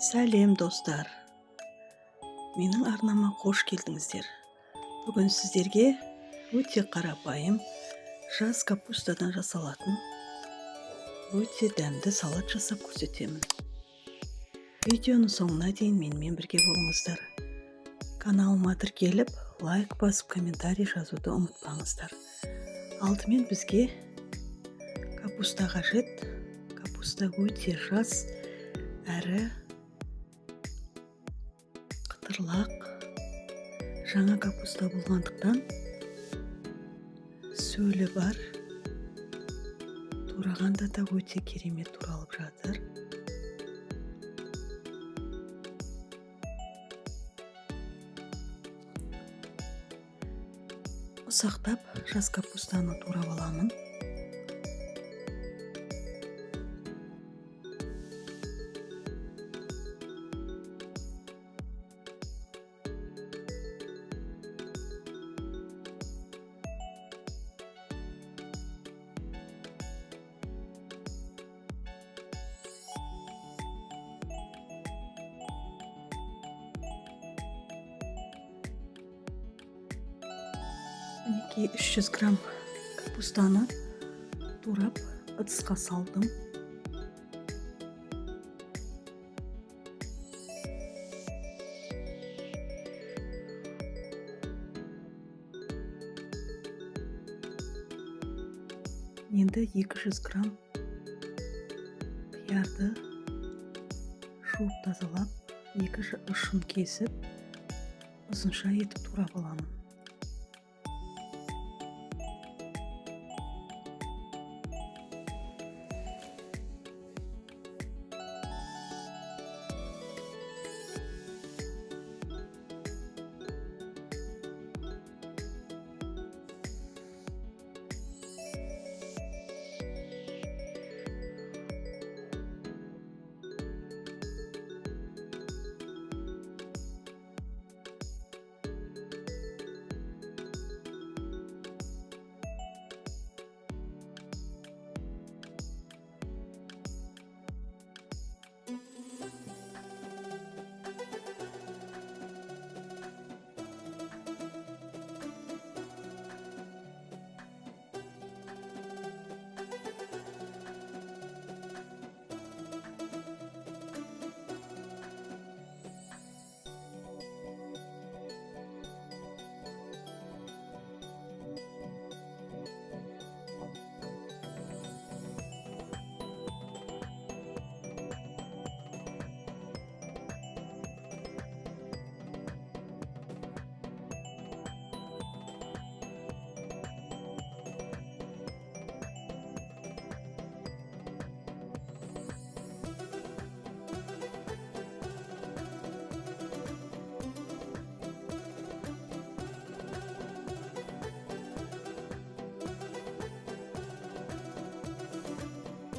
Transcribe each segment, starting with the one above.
Сәлем достар, менің арнама қош келдіңіздер. Бүгін сіздерге өте қарапайым жас капустадан жасалатын өте дәмді салат жасап көрсетемін. Видеоның соңына дейін менімен бірге болыңыздар. Каналыма тіркеліп, лайк басып, комментарий жазуды ұмытпаңыздар. Алдымен бізге капуста қажет. Капуста өте жас әрі қытырлақ, жаңа капуста болғандықтан сөлі бар, турағанда да өте керемет туралып жатыр. Ұсақтап жас капустаны турап аламын. Мінекей 300 грамм капустаны турап ыдысқа салдым. Енді 200 грамм қиярды жуып тазалап, 2 ұшын кесіп, ұзынша етіп турап аламын.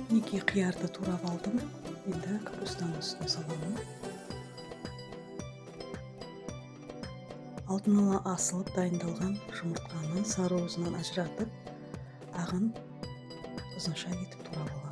Мінекей қиярды турап алдым. Енді капустаның үстіне саламын. Алдын ала асылып дайындалған жұмыртқаны сары уызынан ажыратып, ағын ұзынша етіп турап аламын.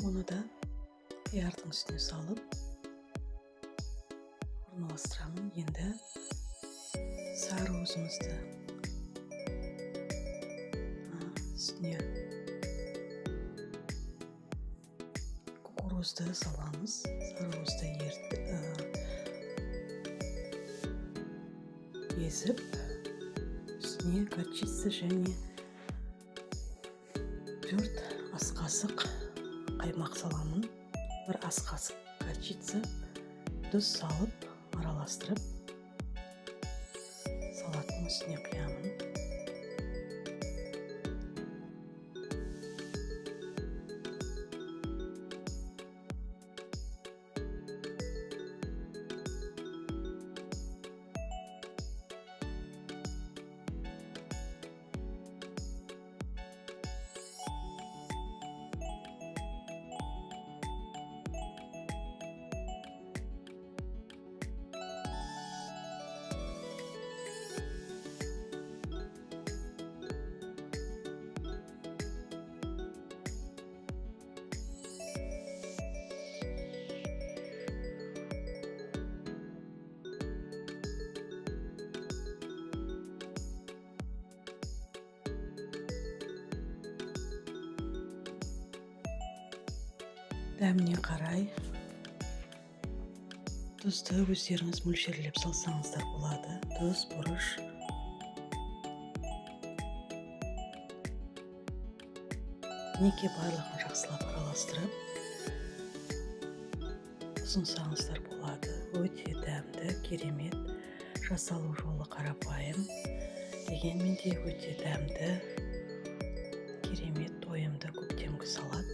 Оны да қиярдың үстіне салып орналастырамын. Енді сары уызымызды үстіне сарыуызды саламыз. Сарыуызды езіп, үстіне горчица және 4 ас қасық қаймақ саламын. 1 ас қасық горчица, тұз салып, араластырып, салаттың үстіне құямын. Дәміне қарай тұзды өздеріңіз мөлшерлеп салсаңыздар болады. Тұз, бұрыш. Неке барлығын жақсылап араластырып ұсынсаңыздар болады. Өте дәмді, керемет. Жасалу жолы қарапайым, дегенмен де өте дәмді, керемет, тойымды көктемгі салат.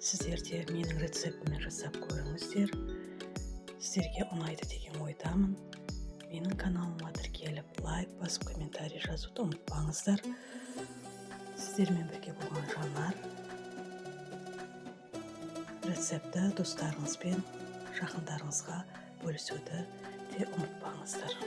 Сіздер де менің рецептіммен жасап көріңіздер. Сіздерге ұнайды деген ойдамын. Менің каналыма тіркеліп, лайк басып, комментарий жазуды ұмытпаңыздар. Сіздермен бірге болған Жанар. Рецепті достарыңызбен, жақындарыңызға бөлісуді де ұмытпаңыздар.